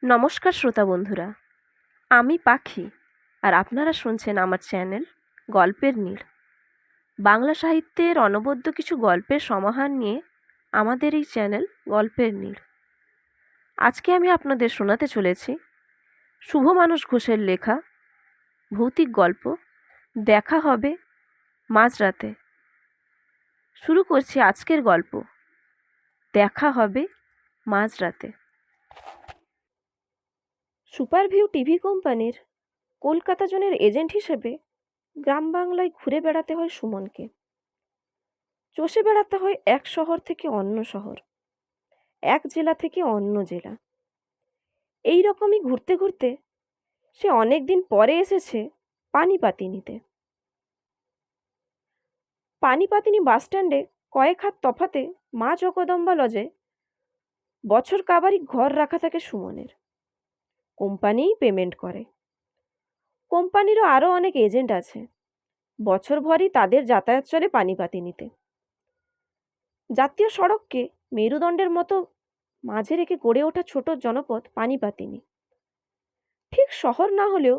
নমস্কার শ্রোতা বন্ধুরা, আমি পাখি আর আপনারা শুনছেন আমার চ্যানেল গল্পের নীড়। বাংলা সাহিত্যের অনবদ্য কিছু গল্পের সমাহার নিয়ে আমাদের এই চ্যানেল গল্পের নীড়। আজকে আমি আপনাদের শোনাতে চলেছি শুভ মানস ঘোষের লেখা ভৌতিক গল্প দেখা হবে মাঝরাতে। শুরু করছি আজকের গল্প দেখা হবে মাঝরাতে। সুপারভিউ টিভি কোম্পানির কলকাতা জোনের এজেন্ট হিসেবে গ্রাম বাংলায় ঘুরে বেড়াতে হয় সুমনকে। চষে বেড়াতে হয় এক শহর থেকে অন্য শহর, এক জেলা থেকে অন্য জেলা। এই রকমই ঘুরতে ঘুরতে সে অনেক দিন পরে এসেছে পানিপাতিনিতে। পানিপাতিনি বাসস্ট্যান্ডে কয়েক হাত তফাতে মা জগদম্বা লজে বছর কাবারি ঘর রাখা থাকে সুমনের। কোম্পানিই পেমেন্ট করে। কোম্পানিরও আরও অনেক এজেন্ট আছে। বছরভরই তাদের যাতায়াত চলে পানিপাতিনিতে। জাতীয় সড়ককে মেরুদণ্ডের মতো মাঝে রেখে গড়ে ওঠা ছোট জনপদ পানিপাতিনি। ঠিক শহর না হলেও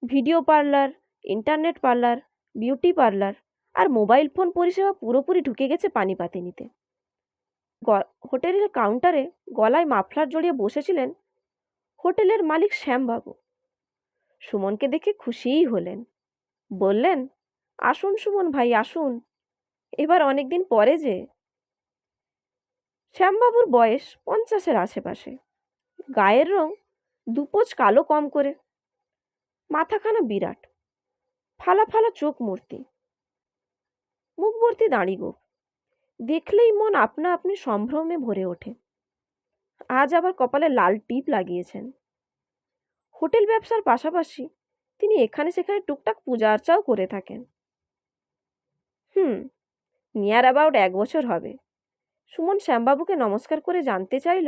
video parlour, internet parlour, beauty parlour আর মোবাইল ফোন পরিষেবা পুরোপুরি ঢুকে গেছে পানিপাতিনিতে। হোটেলের কাউন্টারে গলায় মাফলার জড়িয়ে বসেছিলেন হোটেলের মালিক শ্যামবাবু। সুমনকে দেখে খুশিই হলেন। বললেন, আসুন সুমন ভাই আসুন, এবার অনেকদিন পরে যে। শ্যামবাবুর বয়স 50-এর আশেপাশে। গায়ের রং দুপোজ কালো কম করে। মাথাখানা বিরাট, ফালা ফালা চোখ মূর্তি, মুখ ভর্তি দাড়ি গোঁফ। দেখলেই মন আপনা আপনি সম্ভ্রমে ভরে ওঠে। আজ আবার কপালে লাল টিপ লাগিয়েছেন। হোটেল ব্যবসার পাশাপাশি তিনি এখানে সেখানে টুকটাক পূজা আর্চাও করে থাকেন। নিয়ার অ্যাবাউট 1 বছর হবে। সুমন শ্যামবাবুকে নমস্কার করে জানতে চাইল,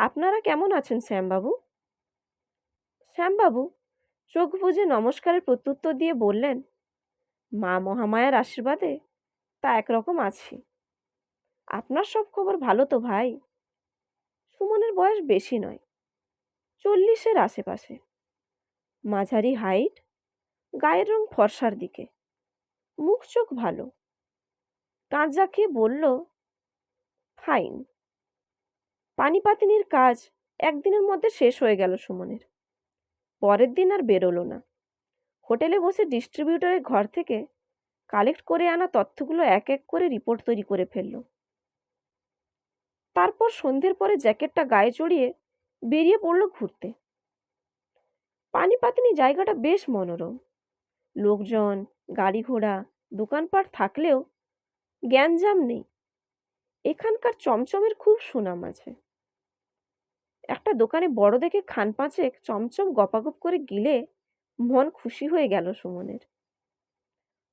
আপনারা কেমন আছেন শ্যামবাবু? শ্যামবাবু চোখ বুজে নমস্কারের প্রত্যুত্তর দিয়ে বললেন, মা মহামায়ার আশীর্বাদে তা একরকম আছি। আপনার সব খবর ভালো তো ভাই? সুমনের বয়স বেশি নয়, 40-এর আশেপাশে। মাঝারি হাইট, গায়ের রং ফর্সার দিকে, মুখ চোখ ভালো। কাঁচ জাকিয়ে বলল, ফাইন। পানিপাতিনির কাজ একদিনের মধ্যে শেষ হয়ে গেল সুমনের। পরের দিন আর বেরোলো না। হোটেলে বসে ডিস্ট্রিবিউটরের ঘর থেকে কালেক্ট করে আনা তথ্যগুলো এক এক করে রিপোর্ট তৈরি করে ফেলল। তারপর সন্ধ্যের পরে জ্যাকেটটা গায়ে চড়িয়ে বেরিয়ে পড়ল ঘুরতে। পানিপাতিনি জায়গাটা বেশ মনোরম। লোকজন, গাড়ি ঘোড়া, দোকানপাট থাকলেও গ্যাঞ্জাম নেই। এখানকার চমচমের খুব সুনাম আছে। একটা দোকানে বড় দেখে খান পাঁচেক চমচম গপাগপ করে গিলে মন খুশি হয়ে গেল সুমনের।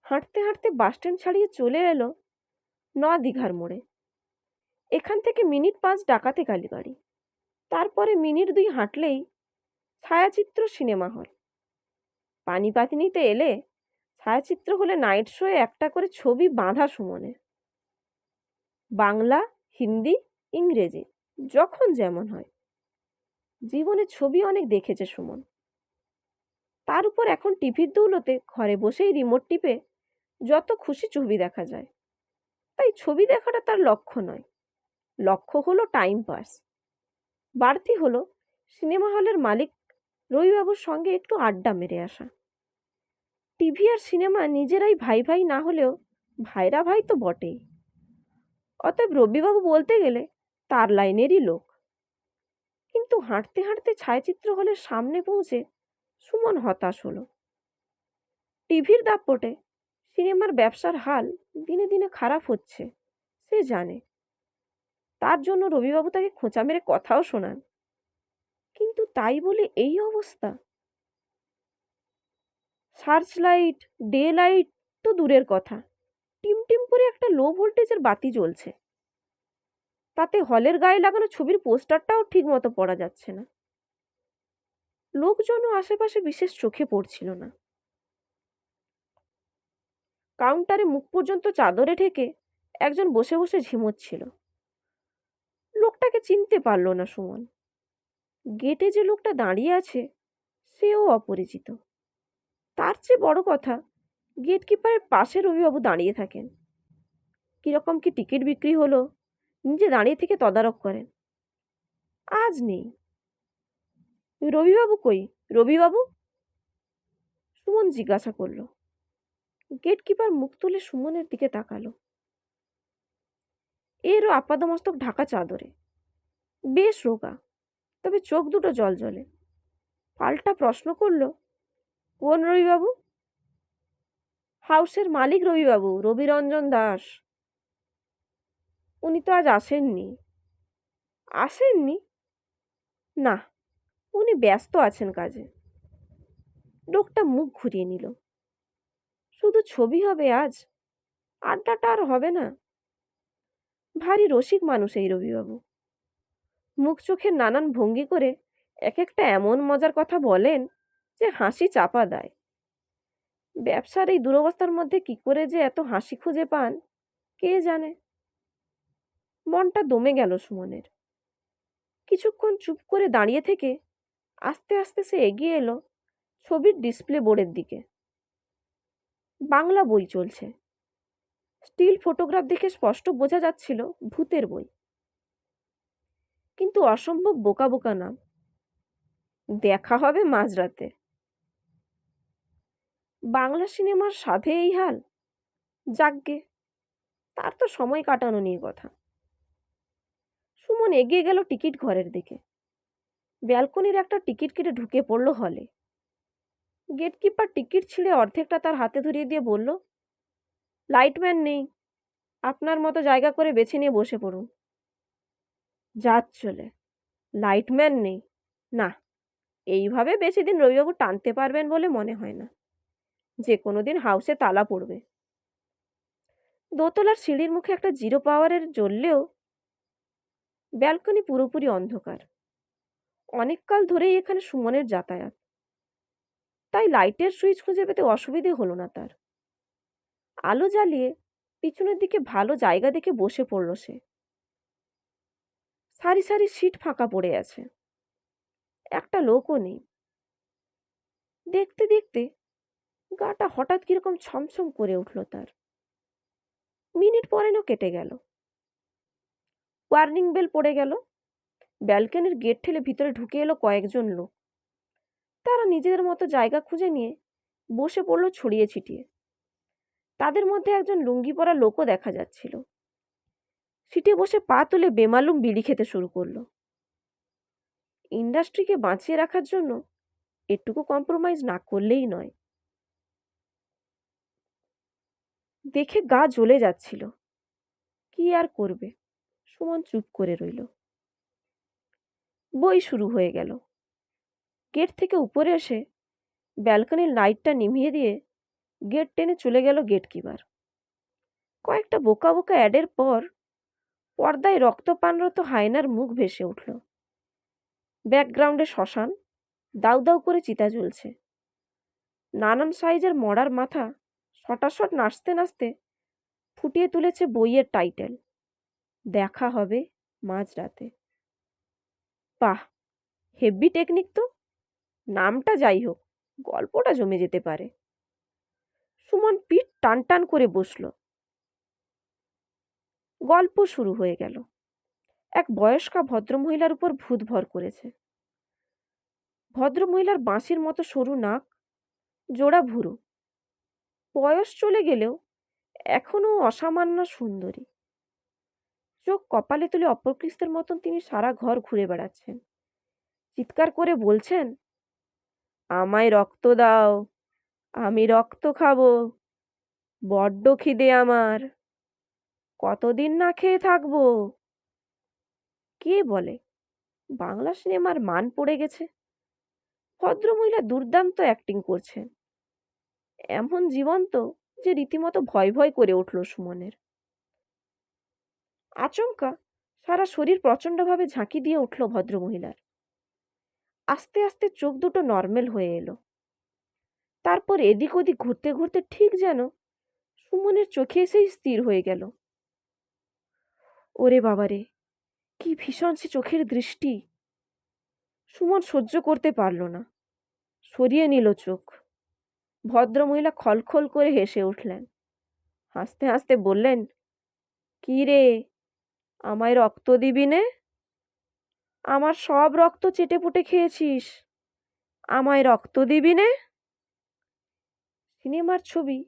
হাঁটতে হাঁটতে বাসস্ট্যান্ড ছাড়িয়ে চলে এলো 9 দীঘার মোড়ে। এখান থেকে মিনিট 5 ডাকাতে কালীবাড়ি। তারপরে মিনিট 2 হাঁটলেই ছায়াচিত্র সিনেমা হল। পানিপাতিনিতে এলে ছায়াচিত্র হলে নাইট শোয়ে একটা করে ছবি বাঁধা সুমনের। বাংলা, হিন্দি, ইংরেজি, যখন যেমন হয়। জীবনে ছবি অনেক দেখেছে সুমন। তার উপর এখন টিভির দৌলতে ঘরে বসেই রিমোট টিপে যত খুশি ছবি দেখা যায়। তাই ছবি দেখাটা তার লক্ষ্য নয়, লক্ষ্য হলো টাইম পাস। বাড়তি হলো সিনেমা হলের মালিক রবিবাবুর সঙ্গে একটু আড্ডা মেরে আসা। টিভি আর সিনেমা নিজেরাই ভাই ভাই না হলেও ভাইরা ভাই তো বটেই। অতএব রবিবাবু বলতে গেলে তার লাইনেরই লোক। কিন্তু হাঁটতে হাঁটতে ছায়াচিত্র হলের সামনে পৌঁছে সুমন হতাশ হলো। টিভির দাপটে সিনেমার ব্যবসার হাল দিনে দিনে খারাপ হচ্ছে সে জানে। তার জন্য রবিবাবু তাকে খোঁচা মেরে কথাও শোনান। কিন্তু তাই বলে এই অবস্থা। সার্চ লাইট, ডে লাইট তো দূরের কথা, টিম টিম করে একটা লো ভোল্টেজের বাতি জ্বলছে। তাতে হলের গায়ে লাগানো ছবির পোস্টারটাও ঠিক মতো পড়া যাচ্ছে না। লোকজনও আশেপাশে বিশেষ চোখে পড়ছিল না। কাউন্টারে মুখ পর্যন্ত চাদরে ঢেকে একজন বসে বসে ঝিমোচ্ছিল। লোকটাকে চিনতে পারল না সুমন। গেটে যে লোকটা দাঁড়িয়ে আছে সেও অপরিচিত। তার চেয়ে বড় কথা, গেট কিপারের পাশে রবিবাবু দাঁড়িয়ে থাকেন। কিরকম কি টিকিট বিক্রি হলো নিজে দাঁড়িয়ে থেকে তদারক করেন। আজ নেই। রবিবাবু কই? রবিবাবু? সুমন জিজ্ঞাসা করলো। গেট কিপার মুখ তুলে সুমনের দিকে তাকালো। এরও আপাদমস্তক ঢাকা চাদরে, বেশ রোগা, তবে চোখ দুটো জলজলে। পাল্টা প্রশ্ন করলো, কোন রবিবাবু? হাউসের মালিক রবিবাবু, রবিরঞ্জন দাস। উনি তো আজ আসেননি। আসেননি? না, উনি ব্যস্ত আছেন কাজে। লোকটা মুখ ঘুরিয়ে নিল। শুধু ছবি হবে আজ, আড্ডাটা আর হবে না। ভারী রসিক মানুষ এই রবিবাবু। মুখ চোখের নানান ভঙ্গি করে এক একটা এমন মজার কথা বলেন যে হাসি চাপা দেয়। ব্যবসার এই দুরবস্থার মধ্যে কি করে যে এত হাসি খুঁজে পান কে জানে। মনটা দমে গেল সুমনের। কিছুক্ষণ চুপ করে দাঁড়িয়ে থেকে আস্তে আস্তে সে এগিয়ে এলো ছবির ডিসপ্লে বোর্ডের দিকে। বাংলা বই চলছে। স্টিল ফটোগ্রাফ দেখে স্পষ্ট বোঝা যাচ্ছিল ভূতের বই। কিন্তু অসম্ভব বোকা বোকা নাম। দেখা হবে মাঝরাতে। বাংলা সিনেমার সাধে এই হাল। যাকগে, তার তো সময় কাটানো নিয়ে কথা। সুমন এগিয়ে গেল টিকিট ঘরের দিকে। ব্যালকনির একটা টিকিট কেটে ঢুকে পড়ল হলে। গেটকিপার টিকিট ছিঁড়ে অর্ধেকটা তার হাতে ধরিয়ে দিয়ে বলল, লাইটম্যান নেই, আপনার মতো জায়গা করে বেছে নিয়ে বসে পড়ুন। যাচ চলে, লাইটম্যান নেই? না, এইভাবে বেশি দিন রবিবাবু টানতে পারবেন বলে মনে হয় না। যে কোনো দিন হাউসে তালা পড়বে। দোতলার সিঁড়ির মুখে একটা জিরো পাওয়ারের জ্বললেও ব্যালকনি পুরোপুরি অন্ধকার। অনেককাল ধরেই এখানে সুমনের যাতায়াত, তাই লাইটের সুইচ খুঁজে পেতে অসুবিধে হলো না তার। আলো জ্বালিয়ে পিছনের দিকে ভালো জায়গা দেখে বসে পড়ল সে। সারি সারি সিট ফাঁকা পড়ে আছে, একটা লোকও নেই। দেখতে দেখতে গাটা হঠাৎ কিরকম ছমছম করে উঠল তার। মিনিট পরেনও কেটে গেল। ওয়ার্নিং বেল পড়ে গেল। ব্যালকনির গেট ঠেলে ভিতরে ঢুকে এলো কয়েকজন লোক। তারা নিজেদের মতো জায়গা খুঁজে নিয়ে বসে পড়লো ছড়িয়ে ছিটিয়ে। তাদের মধ্যে একজন লুঙ্গি পরা লোকও দেখা যাচ্ছিল। সিটে বসে পা তুলে বেমালুম বিড়ি খেতে শুরু করলো। ইন্ডাস্ট্রিকে বাঁচিয়ে রাখার জন্য এটুকু কম্প্রোমাইজ না করলেই নয়। দেখে গা জ্বলে যাচ্ছিল। কি আর করবে, সুমন চুপ করে রইল। বই শুরু হয়ে গেল। গেট থেকে উপরে এসে ব্যালকনির লাইটটা নিভিয়ে দিয়ে গেট টেনে চলে গেল গেট কিপার। কয়েকটা বোকা বোকা অ্যাডের পর পর্দায় রক্তপানরত হায়নার মুখ ভেসে উঠল। ব্যাকগ্রাউন্ডে শ্মশান, দাউ দাউ করে চিতা জ্বলছে। নানান সাইজের মরার মাথা শটাশট নাচতে নাচতে ফুটিয়ে তুলেছে বইয়ের টাইটেল, দেখা হবে মাঝরাতে। বাহ, হেভি টেকনিক তো। নামটা যাই হোক, গল্পটা জমে যেতে পারে। সুমন পিঠ টান টান করে বসল। গল্প শুরু হয়ে গেল। এক বয়স্কা ভদ্রমহিলার উপর ভূত ভর করেছে। ভদ্রমহিলার বাঁশির মতো সরু নাক, জোড়া ভুরু। বয়স চলে গেলেও এখনো অসামান্য সুন্দরী। চোখ কপালে তুলে অপকৃষ্টের মতন তিনি সারা ঘর ঘুরে বেড়াচ্ছেন। চিৎকার করে বলছেন, আমায় রক্ত দাও, আমি রক্ত খাবো, বড্ড খিদে আমার, কতদিন না খেয়ে থাকবো। কে বলে বাংলা সিনেমার মান পড়ে গেছে? ভদ্রমহিলা দুর্দান্ত অ্যাক্টিং করছেন, এমন জীবন্ত যে রীতিমতো ভয় ভয় করে উঠল সুমনের। আচমকা সারা শরীর প্রচণ্ডভাবে ঝাঁকি দিয়ে উঠল ভদ্রমহিলার। আস্তে আস্তে চোখ দুটো নর্মাল হয়ে এলো। তারপর এদিক ওদিক ঘুরতে ঘুরতে ঠিক যেন সুমনের চোখে এসেই স্থির হয়ে গেল। ওরে বাবারে, কি ভীষণ সে চোখের দৃষ্টি! সুমন সহ্য করতে পারল না, সরিয়ে নিল চোখ। ভদ্রমহিলা খলখল করে হেসে উঠলেন। হাসতে হাসতে বললেন, কি রে, আমায় রক্ত দিবি নে? আমার সব রক্ত চেটেপুটে খেয়েছিস, আমায় রক্ত দিবি নে? সিনেমার ছবি,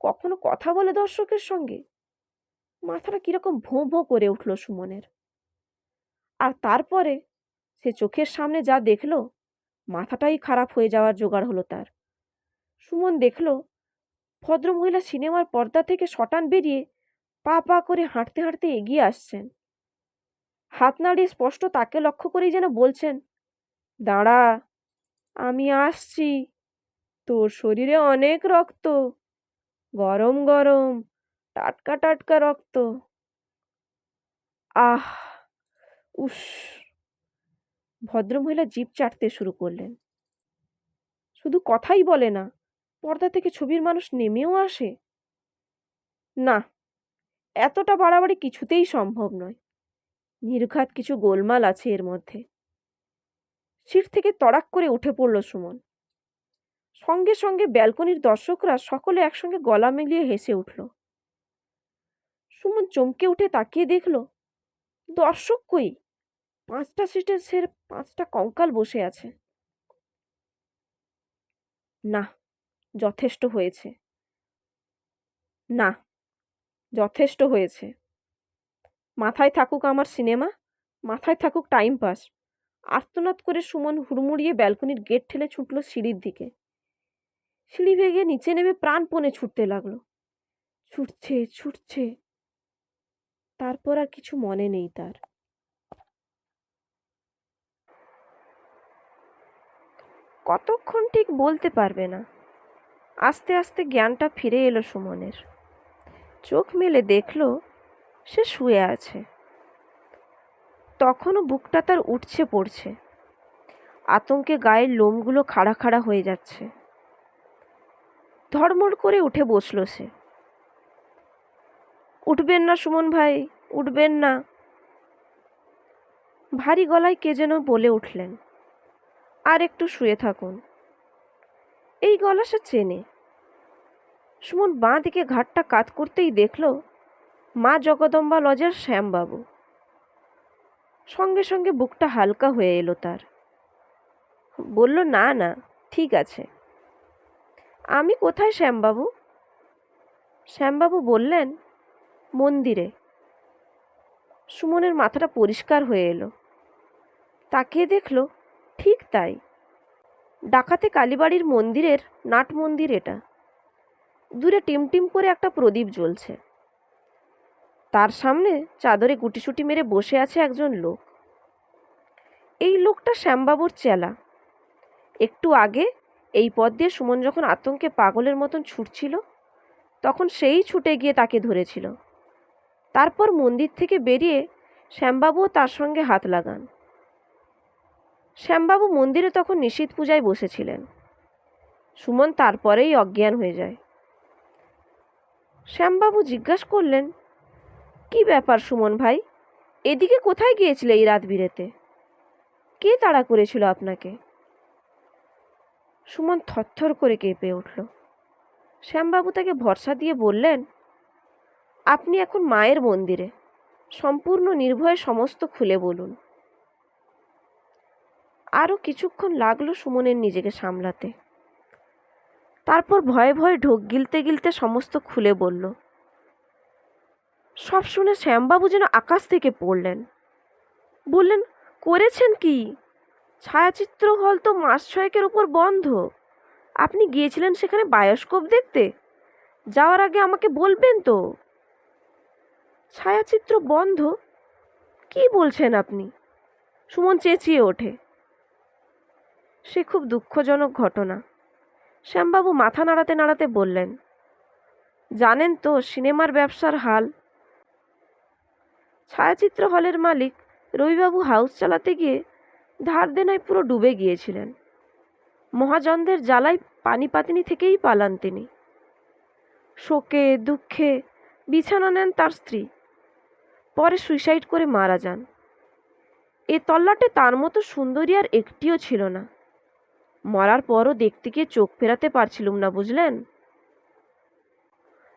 কখনো কথা বলে দর্শকের সঙ্গে? মাথাটা কিরকম ভোঁ ভোঁ করে উঠল সুমনের। আর তারপরে সে চোখের সামনে যা দেখল, মাথাটাই খারাপ হয়ে যাওয়ার জোগাড় হলো তার। সুমন দেখল ভদ্রমহিলা সিনেমার পর্দা থেকে শটান বেরিয়ে পা পা করে হাঁটতে হাঁটতে এগিয়ে আসছেন। হাত নাড়িয়ে স্পষ্ট তাকে লক্ষ্য করেই যেন বলছেন, দাঁড়া, আমি আসছি, তোর শরীরে অনেক রক্ত, গরম গরম, টাটকা টাটকা রক্ত। আহ, উস। ভদ্রমহিলা জিভ চাটতে শুরু করলেন। শুধু কথাই বলে না, পর্দা থেকে ছবির মানুষ নেমেও আসে? না, এতটা বাড়াবাড়ি কিছুতেই সম্ভব নয়। নির্ঘাত কিছু গোলমাল আছে এর মধ্যে। সিট থেকে তড়াক করে উঠে পড়ল সুমন। সঙ্গে সঙ্গে ব্যালকনির দর্শকরা সকলে একসঙ্গে গলা মিলিয়ে হেসে উঠল। সুমন চমকে উঠে তাকিয়ে দেখল, দর্শক কই? 5টা সিটে সে 5টা কঙ্কাল বসে আছে। না, যথেষ্ট হয়েছে। না, যথেষ্ট হয়েছে। মাথায় থাকুক আমার সিনেমা, মাথায় থাকুক টাইম পাস। আর্তনাদ করে সুমন হুড়মুড়িয়ে ব্যালকনির গেট ঠেলে ছুটল সিঁড়ির দিকে। সিঁড়ি ভেঙে নিচে নেমে প্রাণপণে ছুটতে লাগলো। ছুটছে ছুটছে, তারপর আর কিছু মনে নেই তার। কতক্ষণ ঠিক বলতে পারবে না। আস্তে আস্তে জ্ঞানটা ফিরে এলো সুমনের। চোখ মেলে দেখল সে শুয়ে আছে। তখনও বুকটা তার উঠছে পড়ছে, আতঙ্কে গায়ের লোমগুলো খাড়া খাড়া হয়ে যাচ্ছে। ধড়মড় করে উঠে বসল সে। উঠবেন না সুমন ভাই, উঠবেন না। ভারী গলায় কে যেন বলে উঠলেন, আর একটু শুয়ে থাকুন। এই গলা সে চেনে। সুমন বাঁ দিকে ঘাটটা কাত করতেই দেখল মা জগদম্বা লজের শ্যামবাবু। সঙ্গে সঙ্গে বুকটা হালকা হয়ে এলো তার। বলল, না না, ঠিক আছে। আমি কোথায় শ্যামবাবু? শ্যামবাবু বললেন, মন্দিরে। সুমনের মাথাটা পরিষ্কার হয়ে এলো। তাকিয়ে দেখল ঠিক তাই, ডাকাতে কালীবাড়ির মন্দিরের নাট মন্দির এটা। দূরে টিমটিম করে একটা প্রদীপ জ্বলছে। তার সামনে চাদরে গুটিসুটি মেরে বসে আছে একজন লোক। এই লোকটা শ্যামবাবুর চেলা। একটু আগে এই পথ দিয়ে সুমন যখন আতঙ্কে পাগলের মতন ছুটছিল, তখন সেই ছুটে গিয়ে তাকে ধরেছিল। তারপর মন্দির থেকে বেরিয়ে শ্যামবাবুও তার সঙ্গে হাত লাগান। শ্যামবাবু মন্দিরে তখন নিশীথ পূজায় বসেছিলেন। সুমন তারপরেই অজ্ঞান হয়ে যায়। শ্যামবাবু জিজ্ঞাসা করলেন, কি ব্যাপার সুমন ভাই, এদিকে কোথায় গিয়েছিলে এই রাত বিরেতে? কে তাড়া করেছিল আপনাকে? সুমন থরথর করে কেঁপে উঠল। শ্যামবাবু তাকে ভরসা দিয়ে বললেন, আপনি এখন মায়ের মন্দিরে, সম্পূর্ণ নির্ভয়ে সমস্ত খুলে বলুন। আরও কিছুক্ষণ লাগলো সুমনের নিজেকে সামলাতে। তারপর ভয়ে ভয়ে ঢোক গিলতে গিলতে সমস্ত খুলে বলল। সব শুনে শ্যামবাবু যেন আকাশ থেকে পড়লেন। বললেন, করেছেন কি? ছায়াচিত্র হল তো মাস 6 উপর বন্ধ। আপনি গিয়েছিলেন সেখানে বায়োস্কোপ দেখতে? যাওয়ার আগে আমাকে বলবেন তো। ছায়াচিত্র বন্ধ? কি বলছেন আপনি? সুমন চেঁচিয়ে ওঠে। সে খুব দুঃখজনক ঘটনা। শ্যামবাবু মাথা নাড়াতে নাড়াতে বললেন, জানেন তো সিনেমার ব্যবসার হাল। ছায়াচিত্র হলের মালিক রবিবাবু হাউস চালাতে গিয়ে ধার দেনায় পুরো ডুবে গিয়েছিলেন। মহাজনদের জ্বালায় পানিপাতিনি থেকেই পালান তিনি। শোকে দুঃখে বিছানা নেন তার স্ত্রী, পরে সুইসাইড করে মারা যান। এ তল্লাটে তার মতো সুন্দরী আর একটিও ছিল না। মরার পরও দেখতে গিয়ে চোখ ফেরাতে পারছিলুম না, বুঝলেন?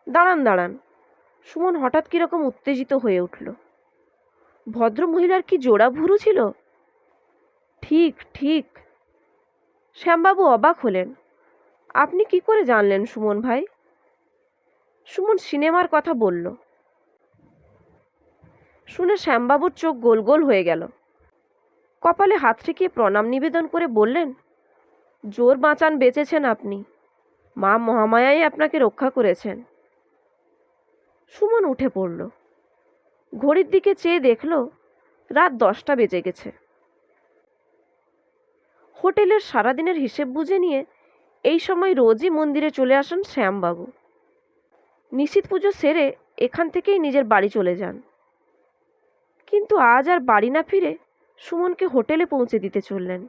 দাঁড়ান দাঁড়ান, সুমন হঠাৎ কিরকম উত্তেজিত হয়ে উঠল। ভদ্র মহিলার কি জোড়া ভুরু ছিল? ঠিক ঠিক। শ্যামবাবু অবাক হলেন। আপনি কি করে জানলেন সুমন ভাই? সুমন সিনেমার কথা বলল। শুনে শ্যামবাবুর চোখ গোল গোল হয়ে গেল। কপালে হাত ঠেকিয়ে প্রণাম নিবেদন করে বললেন, জোর বাঁচান বেঁচেছেন আপনি। মা মহামায়াই আপনাকে রক্ষা করেছেন। সুমন উঠে পড়ল। ঘড়ির দিকে চেয়ে দেখল রাত 10টা বেজে গেছে। হোটেলের সারাদিনের হিসেব বুঝে নিয়ে এই সময় রোজই মন্দিরে চলে আসেন শ্যামবাবু। নিশীথ পুজো সেরে এখান থেকেই নিজের বাড়ি চলে যান। কিন্তু আজ আর বাড়ি না ফিরে সুমনকে হোটেলে পৌঁছে দিতে চললেন।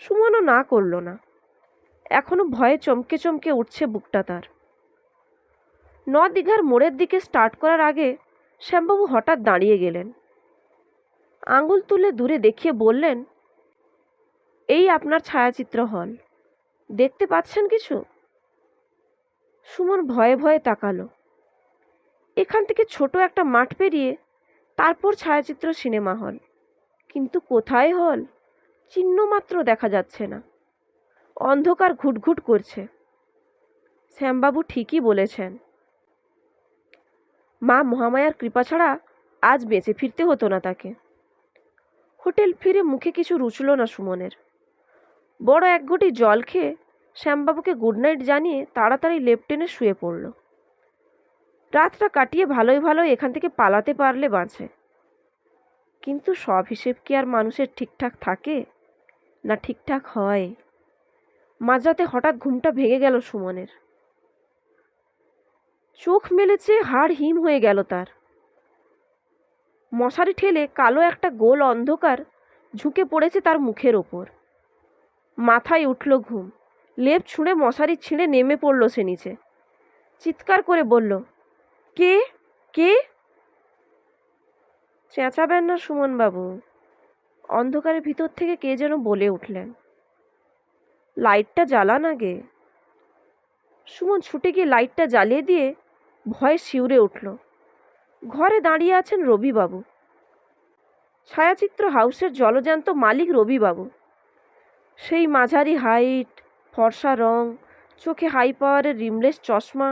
সুমনও না করল না। এখনো ভয়ে চমকে চমকে উঠছে বুকটা তার। 9 দীঘার মোড়ের দিকে স্টার্ট করার আগে শ্যামবাবু হঠাৎ দাঁড়িয়ে গেলেন। আঙুল তুলে দূরে দেখিয়ে বললেন, এই আপনার ছায়াচিত্র হল, দেখতে পাচ্ছেন কিছু? সুমন ভয়ে ভয়ে তাকালো। এখান থেকে ছোট একটা মাঠ পেরিয়ে তারপর ছায়াচিত্র সিনেমা হল। কিন্তু কোথায় হল? চিহ্ন মাত্র দেখা যাচ্ছে না। অন্ধকার ঘুটঘুট করছে। শ্যামবাবু ঠিকই বলেছেন। মা মহামায়ার কৃপা ছাড়া আজ বেঁচে ফিরতে হতো না তাকে। হোটেল ফিরে মুখে কিছু রুচল না সুমনের। বড় এক ঘটি জল খেয়ে শ্যামবাবুকে গুড নাইট জানিয়ে তাড়াতাড়ি লেফটেনে শুয়ে পড়ল। রাতটা কাটিয়ে ভালোই ভালোই এখান থেকে পালাতে পারলে বাঁচে। কিন্তু সব হিসেব কি আর মানুষের ঠিকঠাক থাকে? না ঠিকঠাক হয়? মাঝরাতে হঠাৎ ঘুমটা ভেঙে গেল সুমনের। চোখ মেলেছে, হাড় হিম হয়ে গেল তার। মশারি ঠেলে কালো একটা গোল অন্ধকার ঝুঁকে পড়েছে তার মুখের ওপর। মাথায় উঠল ঘুম। লেপ ছুঁড়ে মশারি ছিঁড়ে নেমে পড়ল সে নিচে। চিৎকার করে বলল, কে কে? চেঁচাবেন না সুমনবাবু। অন্ধকারের ভিতর থেকে কে যেন বলে উঠলেন। লাইটটা জ্বালান আগে। সুমন ছুটে গিয়ে লাইটটা জ্বালিয়ে দিয়ে ভয়ে শিউরে উঠল। ঘরে দাঁড়িয়ে আছেন রবিবাবু। ছায়াচিত্র হাউসের জলজ্যান্ত মালিক রবিবাবু। সেই মাঝারি হাইট, ফর্সা রং, চোখে হাই পাওয়ারের রিমলেস চশমা,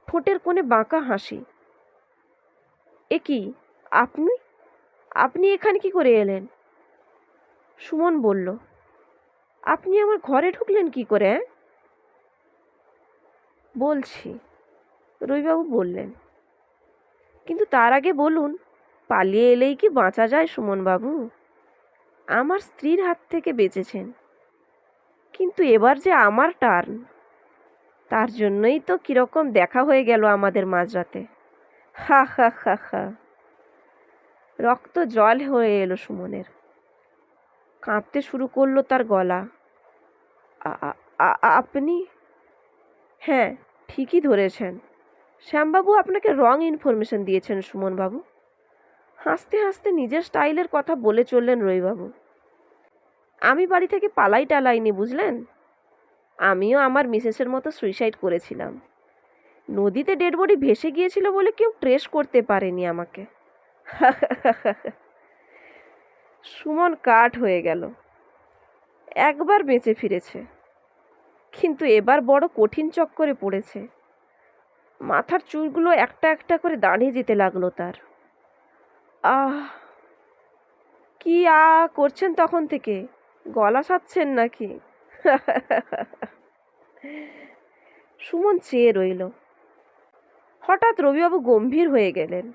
ঠোঁটের কোণে বাঁকা হাসি। এ কি, আপনি আপনি এখানে কি করে এলেন? সুমন বলল, আপনি আমার ঘরে ঢুকলেন কি করে? বলছি, রবিবাবু বললেন। কিন্তু তার আগে বলুন, পালিয়ে এলেই কি বাঁচা যায় সুমনবাবু? আমার স্ত্রীর হাত থেকে বেঁচেছেন, কিন্তু এবার যে আমার টার্ন। তার জন্যই তো কিরকম দেখা হয়ে গেল আমাদের মাঝরাতে। হা হা হা হা। রক্ত জল হয়ে এলো সুমনের। কাঁপতে শুরু করলো তার গলা। আপনি? হ্যাঁ, ঠিকই ধরেছেন। শ্যামবাবু আপনাকে রং ইনফরমেশন দিয়েছেন সুমনবাবু। হাসতে হাসতে নিজের স্টাইলের কথা বলে চললেন রবিবাবু। আমি বাড়ি থেকে পালাই টালাইনি, বুঝলেন? আমিও আমার মিসেসের মতো সুইসাইড করেছিলাম। নদীতে ডেড বডি ভেসে গিয়েছিল বলে কেউ ট্রেস করতে পারেনি আমাকে। সুমন কাঠ হয়ে গেল। একবার বেঁচে ফিরেছে, কিন্তু এবার বড় কঠিন চক্করে পড়েছে। মাথার চুলগুলো একটা একটা করে দাঁড়িয়ে যেতে লাগলো তার। আহ, কি করছেন তখন থেকে? গলা সাচ্ছেন নাকি? সুমন চেয়ে রইল। হঠাৎ রবিবাবু গম্ভীর হয়ে গেলেন।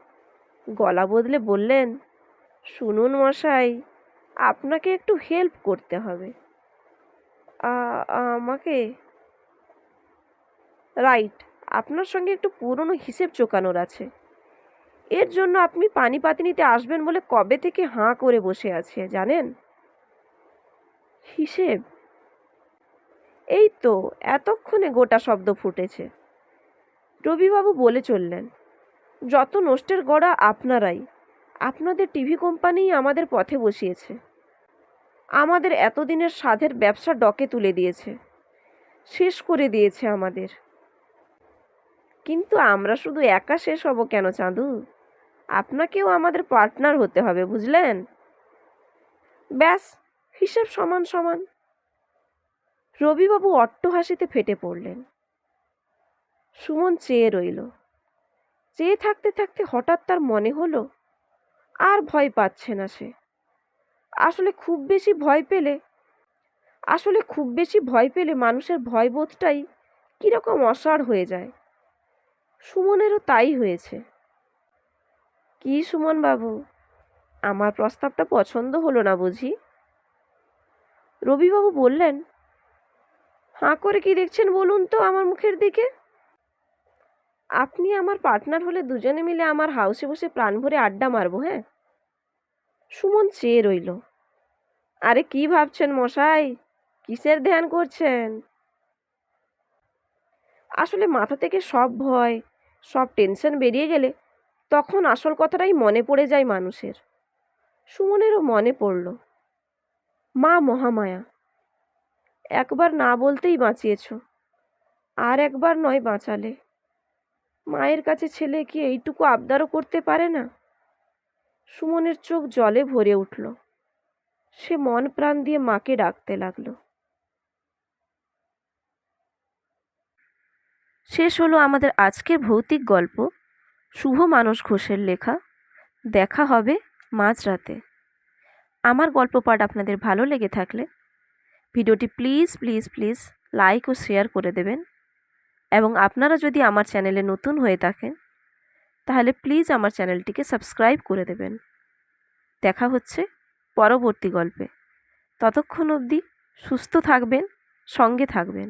গলা বদলে বললেন, শুনুন মশাই, আপনাকে একটু হেল্প করতে হবে। আমাকে? রাইট, আপনার সঙ্গে একটু পুরনো হিসেব চোকানোর আছে। এর জন্য আপনি পানিপাতি নিতে আসবেন বলে কবে থেকে হাঁ করে বসে আছে জানেন? হিসেব? এই তো এতক্ষণে গোটা শব্দ ফুটেছে। রবিবাবু বলে চললেন, যত নষ্টের গোড়া আপনারাই। আপনাদের টিভি কোম্পানিই আমাদের পথে বসিয়েছে, আমাদের এতদিনের সাধের ব্যবসা ডকে তুলে দিয়েছে, শেষ করে দিয়েছে আমাদের। কিন্তু আমরা শুধু একা শেষ হব কেন চাঁদু? আপনাকেও আমাদের পার্টনার হতে হবে, বুঝলেন? ব্যাস, হিসেব সমান সমান। রবিবাবু অট্টহাসিতে ফেটে পড়লেন। সুমন চেয়ে রইল। চেয়ে থাকতে থাকতে হঠাৎ তার মনে হলো আর ভয় পাচ্ছে না সে। আসলে খুব বেশি ভয় পেলে মানুষের ভয়বোধটাই কিরকম অসাড় হয়ে যায়। সুমনেরও তাই হয়েছে। কি সুমন বাবু, আমার প্রস্তাবটা পছন্দ হলো না বুঝি? রবিবাবু বললেন। হাঁ করে কি দেখছেন বলুন তো আমার মুখের দিকে? আপনি আমার পার্টনার হলে দুজনে মিলে আমার হাউসে বসে প্রাণ ভরে আড্ডা মারবো, হ্যাঁ? সুমন চেয়ে রইল। আরে কি ভাবছেন মশাই, কিসের ধ্যান করছেন? আসলে মাথা থেকে সব ভয়, সব টেনশন বেরিয়ে গেলে তখন আসল কথাটাই মনে পড়ে যায় মানুষের। সুমনেরও মনে পড়ল। মা মহামায়া, একবার না বলতেই বাঁচিয়েছ, আর একবার নয় বাঁচালে। মায়ের কাছে ছেলে কি এইটুকু আবদারও করতে পারে না? সুমনের চোখ জলে ভরে উঠল। সে মন প্রাণ দিয়ে মাকে ডাকতে লাগলো। শেষ হলো আমাদের আজকের ভৌতিক গল্প, শুভ মানস ঘোষের লেখা। দেখা হবে মাঝরাতে। আমার গল্প পাঠ আপনাদের ভালো লেগে থাকলে ভিডিওটি প্লিজ প্লিজ প্লিজ লাইক ও শেয়ার করে দেবেন। এবং আপনারা যদি আমার চ্যানেলে নতুন হয়ে থাকেন তাহলে প্লিজ আমার চ্যানেলটিকে সাবস্ক্রাইব করে দেবেন। দেখা হচ্ছে পরবর্তী গল্পে। ততক্ষণ অবধি সুস্থ থাকবেন, সঙ্গে থাকবেন।